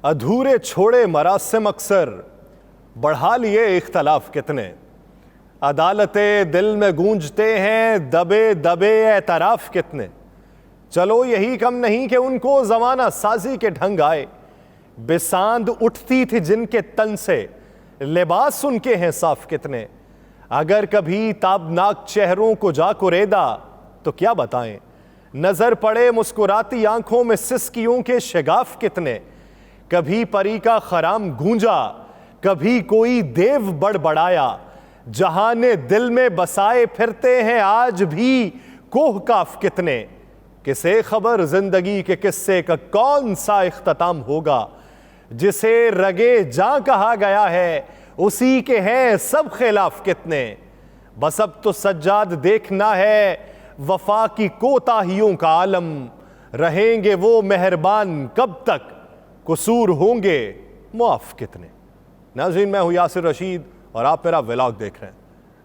अधूरे छोड़े मरासिम अक्सर, बढ़ा लिए इख्तलाफ कितने। अदालते दिल में गूंजते हैं, दबे दबे एतराफ कितने। चलो यही कम नहीं कि उनको जमाना साजी के ढंग आए। बेसांद उठती थी जिनके तन से, लिबास उनके हैं साफ कितने। अगर कभी ताबनाक चेहरों को जा कुरेदा तो क्या बताएं। नजर पड़े मुस्कुराती आंखों में सिसकियों के शगाफ कितने। कभी परी का खराम गूंजा, कभी कोई देव बड़बड़ाया। जहाने दिल में बसाए फिरते हैं आज भी कोह काफ कितने। किसे खबर जिंदगी के किस्से का कौन सा इख्तिताम होगा। जिसे रगे जां कहा गया है उसी के हैं सब खिलाफ कितने। बस अब तो सज्जाद देखना है वफा की कोताहियों का आलम। रहेंगे वो मेहरबान कब तक, कसूर होंगे मुआफ कितने। नाज़रीन, मैं हूं यासिर रशीद और आप मेरा व्लॉग देख रहे हैं।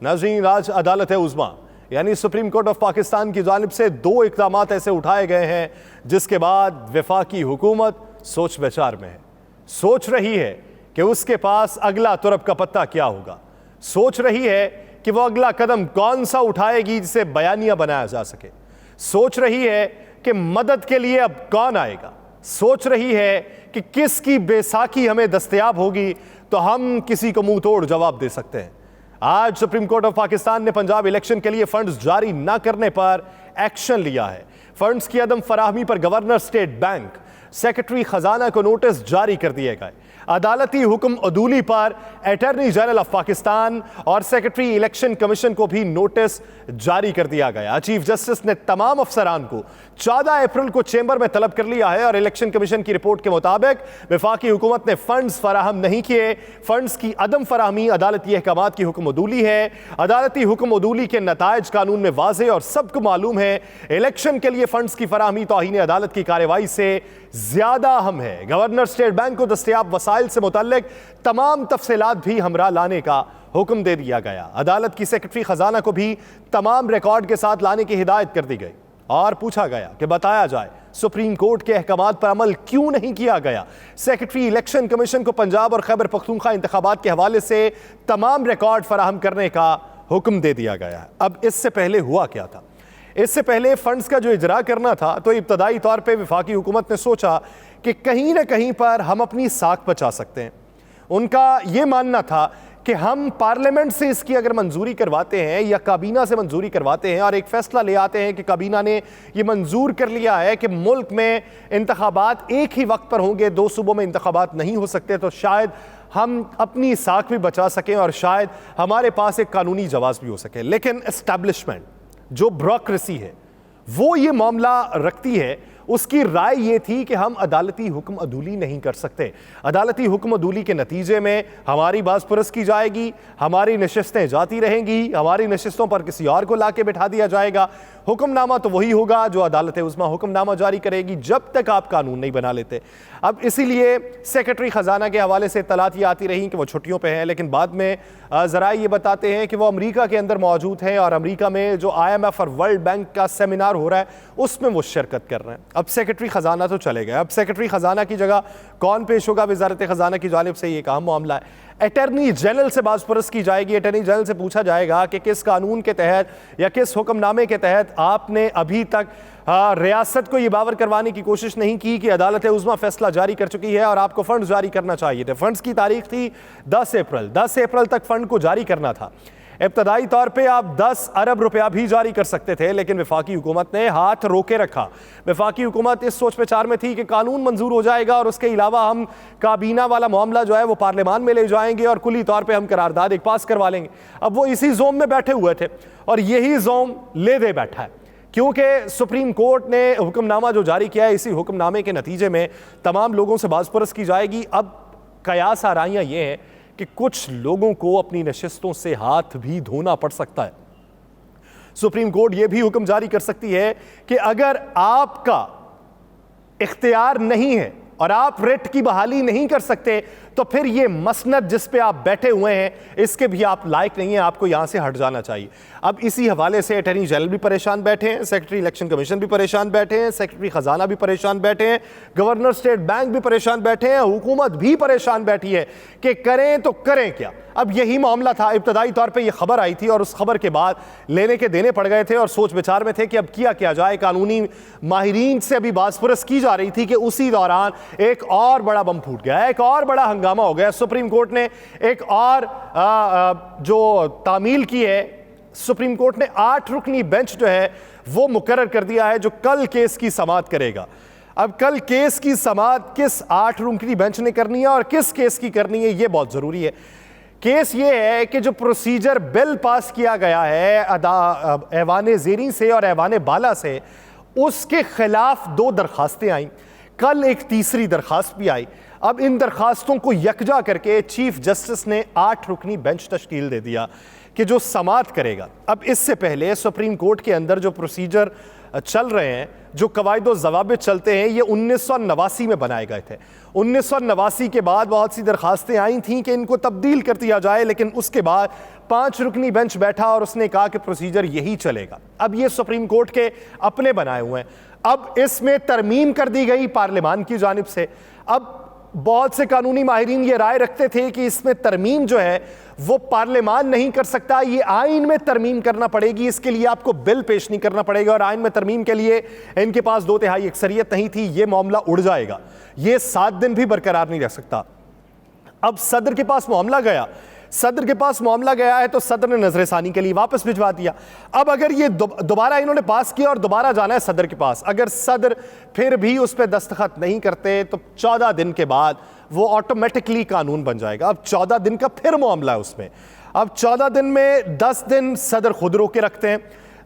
नाज़रीन, आज अदालत उज़्मा यानी सुप्रीम कोर्ट ऑफ पाकिस्तान की जानिब से 2 इक़दाम ऐसे उठाए गए हैं जिसके बाद वफाकी हुकूमत सोच विचार में है। सोच रही है कि उसके पास अगला तुरब का पत्ता क्या होगा। सोच रही है कि वो अगला कदम कौन सा उठाएगी जिसे बयानिया बनाया जा सके। सोच रही है कि मदद के लिए अब कौन आएगा। सोच रही है कि किसकी बेसाखी हमें दस्तयाब होगी तो हम किसी को मुंह तोड़ जवाब दे सकते हैं। आज सुप्रीम कोर्ट ऑफ पाकिस्तान ने पंजाब इलेक्शन के लिए फंड्स जारी न करने पर एक्शन लिया है। फंड्स की अदम फराहमी पर गवर्नर स्टेट बैंक, सेक्रेटरी खजाना को नोटिस जारी कर दिए गए। अदालती हुक्म अदूली पर अटॉर्नी जनरल ऑफ पाकिस्तान और सेक्रेटरी इलेक्शन कमीशन को भी नोटिस जारी कर दिया गया। चीफ जस्टिस ने तमाम अफसरान को 14 अप्रैल को चेंबर में तलब कर लिया है और इलेक्शन कमीशन की रिपोर्ट के मुताबिक वफाकी हुकूमत ने फंड्स फराहम नहीं किए। फंड्स की अदम फराहमी अदालती अहकाम की हुक्म अदूली है। अदालती हुक्म अदूली के नताइज कानून में वाज़ेह और सबको मालूम है। इलेक्शन के लिए फंड्स की फराहमी तौहीन अदालत की कार्रवाई से ज्यादा अहम है। गवर्नर स्टेट बैंक को दस्तयाब वसाइल से मुतल्लिक तमाम तफसीलात भी हमरा लाने का हुक्म दे दिया गया। अदालत की सेक्रेटरी खजाना को भी तमाम रिकॉर्ड के साथ लाने की हिदायत कर दी गई और पूछा गया कि बताया जाए सुप्रीम कोर्ट के अहकामात पर अमल क्यों नहीं किया गया। सेक्रेटरी इलेक्शन कमीशन को पंजाब और खैबर पख्तूनख्वा इंतखाबात के हवाले से तमाम रिकॉर्ड फराहम करने का हुक्म दे दिया गया है। अब इससे पहले हुआ क्या था? इससे पहले फंड्स का जो इजरा करना था तो इब्तदाई तौर पे वफाकी हुकूमत ने सोचा कि कहीं ना कहीं पर हम अपनी साख बचा सकते हैं। उनका यह मानना था कि हम पार्लियामेंट से इसकी अगर मंजूरी करवाते हैं या काबीना से मंजूरी करवाते हैं और एक फैसला ले आते हैं कि काबीना ने यह मंजूर कर लिया है कि मुल्क में इंतखाबात एक ही वक्त पर होंगे, 2 सूबों में इंतखाबात नहीं हो सकते, तो शायद हम अपनी साख भी बचा सकें और शायद हमारे पास एक कानूनी जवाब भी हो सके। लेकिन एस्टैब्लिशमेंट, जो ब्यूरोक्रेसी है, वो ये मामला रखती है। उसकी राय ये थी कि हम अदालती हुक्म अदूली नहीं कर सकते। अदालती हुक्म अदूली के नतीजे में हमारी बाज़ पुरस की जाएगी, हमारी नशिस्तें जाती रहेंगी, हमारी नशिस्तों पर किसी और को लाके बिठा दिया जाएगा। हुक्मनामा तो वही होगा जो अदालत उज़्मा हुक्मनामा जारी करेगी जब तक आप कानून नहीं बना लेते। अब इसीलिए सेक्रेटरी खजाना के हवाले से इत्तलात ये आती रही कि वो छुट्टियों पे हैं, लेकिन बाद में ज़राए ये बताते हैं कि वो अमेरिका के अंदर मौजूद हैं और अमेरिका में जो IMF और वर्ल्ड बैंक का सेमिनार हो रहा है उसमें वो शिरकत कर रहे हैं। अब सेक्रेटरी खजाना तो चले गए, अब सेक्रेटरी खजाना की जगह कौन पेश होगा? वजारत खजाना की जानिब से ये एक अहम मामला है। अटॉर्नी जनरल से बाज़ पुरस की जाएगी। अटॉर्नी जनरल से पूछा जाएगा कि किस कानून के तहत या किस हुक्मनामे के तहत आपने अभी तक रियासत को ये बावर करवाने की कोशिश नहीं की कि अदालत उज़्मा फैसला जारी कर चुकी है और आपको फंड जारी करना चाहिए थे। फंड्स की तारीख थी 10 अप्रैल तक फंड को जारी करना था। इब्तदाई तौर पे आप 10 अरब रुपया भी जारी कर सकते थे, लेकिन वफाकी हुकूमत ने हाथ रोके रखा। वफाकी हुकूमत इस सोच विचार में थी कि कानून मंजूर हो जाएगा और उसके अलावा हम काबीना वाला मामला जो है वो पार्लियामान में ले जाएंगे और कुली तौर पे हम करारदाद एक पास करवा लेंगे। अब वो इसी जोम में बैठे हुए थे और यही जोम ले दे बैठा है, क्योंकि सुप्रीम कोर्ट ने हुक्मनामा जो जारी किया है, इसी हुक्मनामे के नतीजे में तमाम लोगों से बाज़ पुरस की जाएगी। अब कयास आराइयाँ ये हैं कि कुछ लोगों को अपनी नशिस्तों से हाथ भी धोना पड़ सकता है। सुप्रीम कोर्ट यह भी हुक्म जारी कर सकती है कि अगर आपका इख्तियार नहीं है और आप रिट की बहाली नहीं कर सकते, तो फिर ये मसनद जिस पे आप बैठे हुए हैं इसके भी आप लायक नहीं हैं, आपको यहां से हट जाना चाहिए। अब इसी हवाले से अटॉर्नी जनरल भी परेशान बैठे हैं, सेक्रेटरी इलेक्शन कमीशन भी परेशान बैठे हैं, सेक्रेटरी खजाना भी परेशान बैठे हैं, गवर्नर स्टेट बैंक भी परेशान बैठे हैं, हुकूमत भी परेशान बैठी है कि करें तो करें क्या। अब यही मामला था, इब्तदाई तौर पे ये खबर आई थी और उस खबर के बाद लेने के देने पड़ गए थे और सोच विचार में थे कि अब किया जाए। कानूनी माहिरीन से अभी बासपुरस की जा रही थी कि उसी दौरान एक और बड़ा बम फूट गया, एक और बड़ा हंगामा हो गया। सुप्रीम कोर्ट ने एक और जो तामील की है, सुप्रीम कोर्ट ने 8 रुकनी बेंच जो है वो मुकर्रर कर दिया है जो कल केस की समाअत करेगा। अब कल केस की समाअत किस 8 रुकनी बेंच ने करनी है और किस केस की करनी है, ये बहुत जरूरी है। केस ये है कि जो प्रोसीजर बिल पास किया गया है ऐवान ज़ेरी से और ऐवान बाला से, उसके खिलाफ 2 दरखास्तें आई, कल एक तीसरी दरखास्त भी आई। अब इन दरखास्तों को यकजा करके चीफ जस्टिस ने 8 रुकनी बेंच तश्कील दे दिया कि जो समाअत करेगा। अब इससे पहले सुप्रीम कोर्ट के अंदर जो प्रोसीजर चल रहे हैं, जो कवायद व ज़वाबित चलते हैं, ये 1989 में बनाए गए थे। 1989 के बाद बहुत सी दरखास्तें आई थीं कि इनको तब्दील कर दिया जाए, लेकिन उसके बाद 5 रुकनी बेंच बैठा और उसने कहा कि प्रोसीजर यही चलेगा। अब ये सुप्रीम कोर्ट के अपने बनाए हुए हैं। अब इसमें तरमीम कर दी गई पार्लियामान की जानिब से। अब बहुत से कानूनी माहिरीन ये राय रखते थे कि इसमें तरमीम जो है वो पार्लियामान नहीं कर सकता, ये आइन में तरमीम करना पड़ेगी, इसके लिए आपको बिल पेश नहीं करना पड़ेगा और आइन में तरमीम के लिए इनके पास 2/3 अक्सरियत नहीं थी, ये मामला उड़ जाएगा, ये 7 दिन भी बरकरार नहीं रह सकता। अब सदर के पास मामला गया, सदर के पास मामला गया है तो सदर ने नजरसानी के लिए वापस भिजवा दिया। अब अगर ये दोबारा इन्होंने पास किया और दोबारा जाना है सदर के पास, अगर सदर फिर भी उस पर दस्तखत नहीं करते तो 14 दिन के बाद वो ऑटोमेटिकली कानून बन जाएगा। अब 14 दिन का फिर मामला है उसमें। अब 14 दिन में 10 दिन सदर खुद रोके रखते हैं,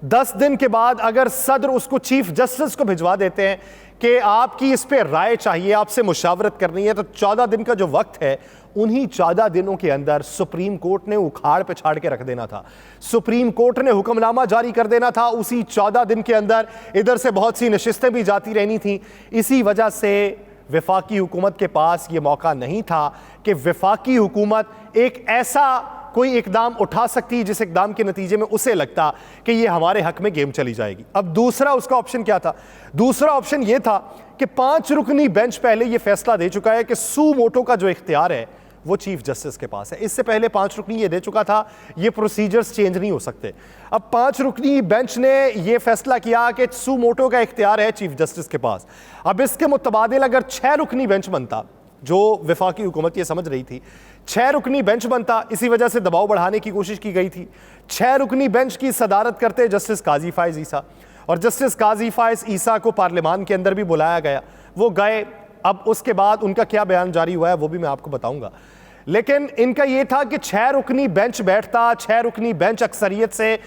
10 दिन के बाद अगर सदर उसको चीफ जस्टिस को भिजवा देते हैं कि आपकी इस पे राय चाहिए, आपसे मुशावरत करनी है, तो 14 दिन का जो वक्त है उन्हीं 14 दिनों के अंदर सुप्रीम कोर्ट ने उखाड़ पे छाड़ के रख देना था, सुप्रीम कोर्ट ने हुक्मनामा जारी कर देना था उसी 14 दिन के अंदर। इधर से बहुत सी नशिस्तें भी जाती रहनी थी। इसी वजह से वफाकी हुकूमत के पास ये मौका नहीं था कि वफाकी हुकूमत एक ऐसा कोई इकदाम उठा सकती जिस इकदाम के नतीजे में उसे लगता कि ये हमारे हक में गेम चली जाएगी। अब दूसरा उसका ऑप्शन क्या था? दूसरा ऑप्शन ये था कि 5 रुकनी बेंच पहले ये फैसला दे चुका है कि सू मोटो का जो इख्तियार है वो चीफ जस्टिस के पास है। इससे पहले 5 रुकनी ये दे चुका था, ये प्रोसीजर्स चेंज नहीं हो सकते। अब 5 रुकनी बेंच ने ये फैसला किया कि सू मोटो का इख्तियार है चीफ जस्टिस के पास। अब इसके मुतबादिल अगर 6 रुकनी बेंच बनता, जो वफाकी हुकूमत ये समझ रही थी 6 रुकनी बेंच बनता, इसी वजह से दबाव बढ़ाने की कोशिश की गई थी। 6 रुकनी बेंच की सदारत करते जस्टिस काजी फायज ईसा, और जस्टिस काजी फायज ईसा को पार्लियामान के अंदर भी बुलाया गया, वो गए। अब उसके बाद उनका क्या बयान जारी हुआ है वो भी मैं आपको बताऊंगा। लेकिन इनका यह था कि 6 रुकनी बेंच बैठता, 6 रुकनी बेंच अक्सरियत से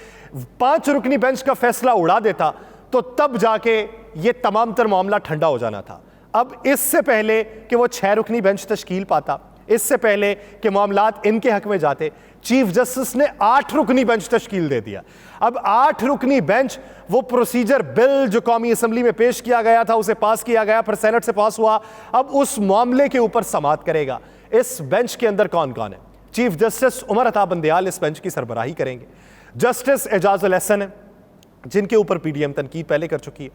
5 रुकनी बेंच का फैसला उड़ा देता, तो तब जाके ये तमाम तर मामला ठंडा हो जाना था। अब इससे पहले कि वो 6 रुकनी बेंच तश्कील पाता, इससे पहले कि मामलात इनके हक में जाते, चीफ जस्टिस ने 8 रुकनी बेंच तश्कील दे दिया। अब 8 रुकनी बेंच वो प्रोसीजर बिल जो कौमी असम्बली में पेश किया गया था उसे पास किया गया, फिर सेनेट से पास हुआ, अब उस मामले के ऊपर समाअत करेगा। इस बेंच के अंदर कौन कौन है? चीफ जस्टिस उमर अता बंदयाल इस बेंच की सरबराही करेंगे, जस्टिस एजाज उल एहसन है जिनके ऊपर पीडीएम तनकीद पहले कर चुकी है,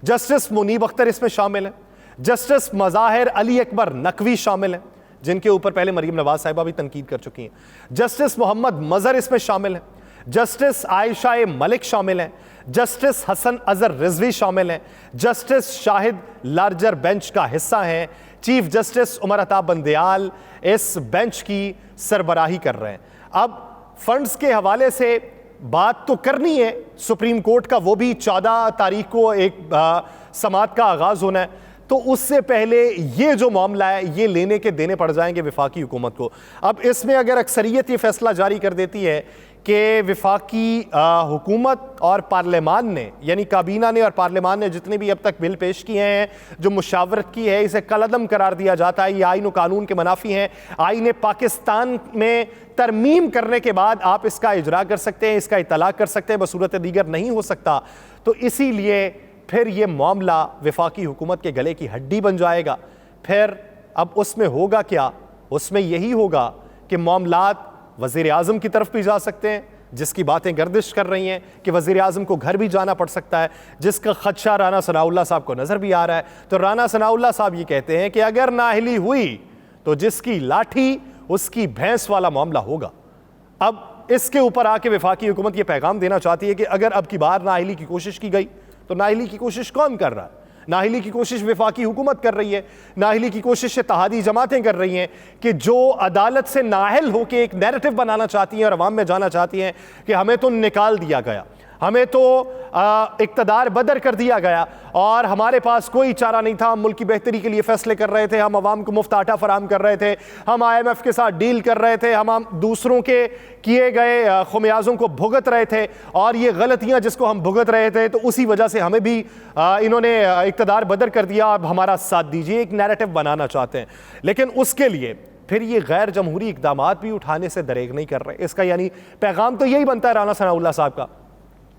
जस्टिस मुनीब अख्तर इसमें शामिल है, जस्टिस मज़ाहिर अली अकबर नकवी शामिल हैं जिनके ऊपर पहले मरीम नवाज साहिबा भी तनकीद कर चुकी हैं, जस्टिस मोहम्मद मजहर इसमें शामिल हैं, जस्टिस आयशा मलिक शामिल हैं, जस्टिस हसन अजहर रिजवी शामिल हैं, जस्टिस शाहिद लार्जर बेंच का हिस्सा हैं, चीफ जस्टिस उमर अता बंदयाल इस बेंच की सरबराही कर रहे हैं। अब फंड्स के हवाले से बात तो करनी है सुप्रीम कोर्ट का, वो भी 14 तारीख को एक समाअत का आगाज होना है, तो उससे पहले ये जो मामला है ये लेने के देने पड़ जाएंगे वफाकी हुकूमत को। अब इसमें अगर अक्सरियत ये फैसला जारी कर देती है कि वफाकी हुकूमत और पार्लियामान ने, यानी काबीना ने और पार्लियामान ने जितने भी अब तक बिल पेश किए हैं, जो मुशावरत की है, इसे कलअदम करार दिया जाता है, ये आईन और कानून के मुनाफी हैं, आईन पाकिस्तान में तरमीम करने के बाद आप इसका इजरा कर सकते हैं, इसका इतलाक कर सकते हैं, बसूरत दीगर नहीं हो सकता। तो इसीलिए फिर ये मामला वफाकी हुकूमत के गले की हड्डी बन जाएगा, फिर अब उसमें होगा क्या? उसमें यही होगा कि मामलात वज़ीर आज़म की तरफ भी जा सकते हैं, जिसकी बातें गर्दिश कर रही हैं कि वज़ीर आज़म को घर भी जाना पड़ सकता है, जिसका खदशा राना सनाउल्लाह साहब को नज़र भी आ रहा है। तो राना सनाउल्लाह साहब ये कहते हैं कि अगर नाअहली हुई तो जिसकी लाठी उसकी भैंस वाला मामला होगा। अब इसके ऊपर आके वफाकी हुकूमत ये पैगाम देना चाहती है कि अगर अब की बार नाअहली की कोशिश की गई तो नाअहली की कोशिश कौन कर रहा है? नाअहली की कोशिश वफाकी हुकूमत कर रही है, नाअहली की कोशिश इत्तेहादी जमातें कर रही हैं कि जो अदालत से नाअहल होकर एक नैरेटिव बनाना चाहती हैं और अवाम में जाना चाहती हैं कि हमें तो निकाल दिया गया, हमें तो इक़्तिदार बदर कर दिया गया और हमारे पास कोई चारा नहीं था, हम मुल्क की बेहतरी के लिए फैसले कर रहे थे, हम अवाम को मुफ्त आटा फराम कर रहे थे, हम IMF के साथ डील कर रहे थे, हम दूसरों के किए गए खुमियाजों को भुगत रहे थे और ये गलतियां जिसको हम भुगत रहे थे तो उसी वजह से हमें भी इन्होंने इक़्तिदार बदर कर दिया, अब हमारा साथ दीजिए, एक नैरेटिव बनाना चाहते हैं। लेकिन उसके लिए फिर ये गैर जमहूरी इक़दामात भी उठाने से दरेग नहीं कर रहे। इसका यानी पैगाम तो यही बनता है राना सनाउल्लाह साहब का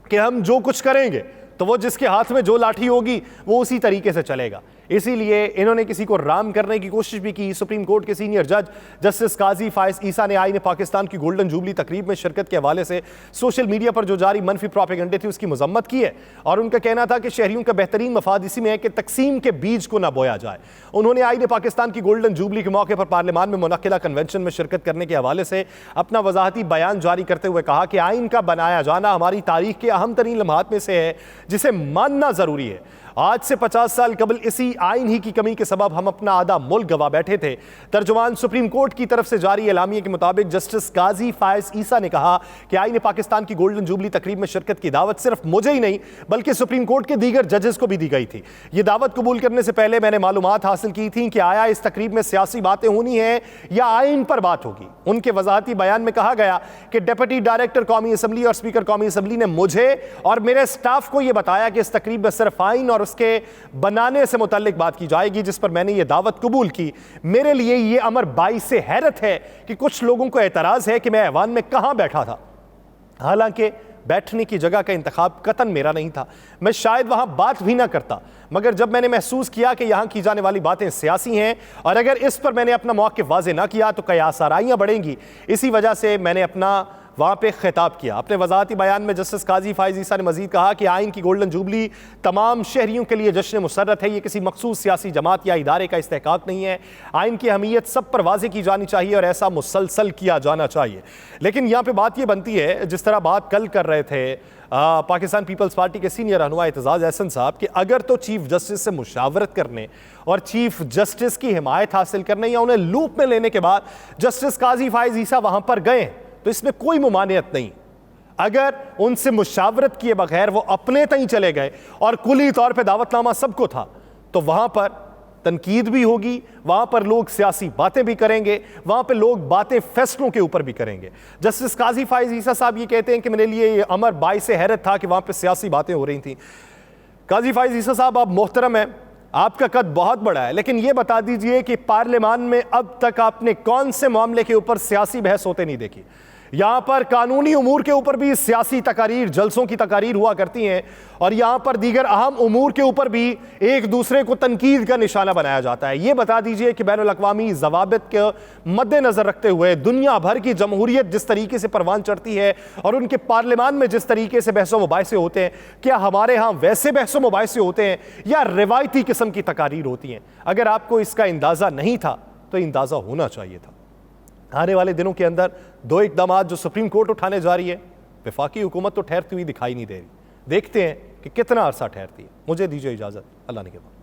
कि हम जो कुछ करेंगे तो वो जिसके हाथ में जो लाठी होगी वो उसी तरीके से चलेगा। इसीलिए इन्होंने किसी को राम करने की कोशिश भी की। सुप्रीम कोर्ट के सीनियर जज जस्टिस काजी फायज ईसा ने आईन पाकिस्तान की गोल्डन जुबली तकरीब में शिरकत के हवाले से सोशल मीडिया पर जो जारी मनफी प्रोपेगेंडे थी उसकी मजम्मत की है और उनका कहना था कि शहरियों का बेहतरीन मफाद इसी में है कि तकसीम के बीज को ना बोया जाए। उन्होंने आईन पाकिस्तान की गोल्डन जुबली के मौके पर पार्लियामान में मुनक्किदा कन्वेंशन में शिरकत करने के हवाले से अपना वजाहती बयान जारी करते हुए कहा कि आइन का बनाया जाना हमारी तारीख के अहम तरीन लम्हात में से है जिसे मानना जरूरी है। आज से 50 साल कबल इसी आइन ही की कमी के सबब हम अपना आधा मुल्क गवा बैठे थे। तर्जुमान सुप्रीम कोर्ट की तरफ से जारी एलामिये के मुताबिक जस्टिस काजी फायज ईसा ने कहा कि आईन पाकिस्तान की गोल्डन जुबली तकरीब में शिरकत की दावत सिर्फ मुझे ही नहीं बल्कि सुप्रीम कोर्ट के दीगर जजेस को भी दी गई थी। ये दावत कबूल करने से पहले मैंने मालूमात हासिल की थी कि आया इस तकरीब में सियासी बातें होनी है या आइन पर बात होगी। उनके वजाहती बयान में कहा गया कि डिप्टी डायरेक्टर कौमी असम्बली और स्पीकर कौमी असम्बली ने मुझे और मेरे स्टाफ को यह बताया कि इस तकरीब में सिर्फ आइन और उसके बनाने से मुतल्लिक बात की जाएगी, जिस पर मैंने ये दावत कबूल की। मेरे लिए ये अमर बाइस से हैरत है कि कुछ लोगों को एतराज है कि मैं ऐवान में कहां बैठा था, हालांकि बैठने की जगह का इंतखाब कतन मेरा नहीं था, मैं शायद वहां बात भी ना करता, मगर जब मैंने महसूस किया कि यहां की जाने वाली बातें सियासी हैं और अगर इस पर मैंने अपना मौक़िफ़ वाज़े ना किया तो कयास आराइयां बढ़ेंगी, इसी वजह से मैंने अपना वहाँ पे खिताब किया। अपने वजाहती बयान में जस्टिस काजी फायज ईसा ने मजीद कहा कि आइन की गोल्डन जुबली तमाम शहरियों के लिए जश्न मुसर्रत है, ये किसी मखसूस सियासी जमात या इदारे का इस्तेहकाक नहीं है। आइन की अहमियत सब पर वाज़े की जानी चाहिए और ऐसा मुसलसल किया जाना चाहिए। लेकिन यहाँ पर बात ये बनती है, जिस तरह बात कल कर रहे थे पाकिस्तान पीपल्स पार्टी के सीनियर रहनुमा एतजाज़ एहसन साहब कि अगर तो चीफ जस्टिस से मुशावरत करने और चीफ जस्टिस की हिमायत हासिल करने या उन्हें लूप में लेने के बाद जस्टिस काजी फायज ईसा वहाँ पर गए तो इसमें कोई मुमानियत नहीं। अगर उनसे मुशावरत किए बगैर वो अपने तय चले गए और कुली तौर पे दावतनामा सबको था तो वहां पर तनकीद भी होगी, वहां पर लोग सियासी बातें भी करेंगे, वहां पर लोग बातें फैसलों के ऊपर भी करेंगे। जस्टिस काजी फायज ईसा साहब ये कहते हैं कि मेरे लिए ये अमर बाइस से हैरत था कि वहां पर सियासी बातें हो रही थी। काजी फायज ईसा साहब, आप मोहतरम हैं, आपका कद बहुत बड़ा है, लेकिन यह बता दीजिए कि पार्लियामान में अब तक आपने कौन से मामले के ऊपर सियासी बहस होते नहीं देखी? यहां पर कानूनी उमूर के ऊपर भी सियासी तकारीर, जलसों की तकारीर हुआ करती हैं और यहां पर दीगर अहम उमूर के ऊपर भी एक दूसरे को तनकीद का निशाना बनाया जाता है। यह बता दीजिए कि बैनुल अक़वामी ज़वाबित के मद्देनजर रखते हुए दुनिया भर की जमहूरियत जिस तरीके से परवान चढ़ती है और उनके पार्लियामान में जिस तरीके से बहसो मुबाहिसे होते हैं, क्या हमारे यहाँ वैसे बहसो मुबाहिसे होते हैं या रिवायती किस्म की तकारीर होती हैं? अगर आपको इसका अंदाज़ा नहीं था तो अंदाज़ा होना चाहिए था। आने वाले दिनों के अंदर दो इक़दामात जो सुप्रीम कोर्ट उठाने जा रही है, वफाकी हुकूमत तो ठहरती हुई दिखाई नहीं दे रही। देखते हैं कि कितना अरसा ठहरती है। मुझे दीजिए इजाज़त, अल्लाह ने के बाद।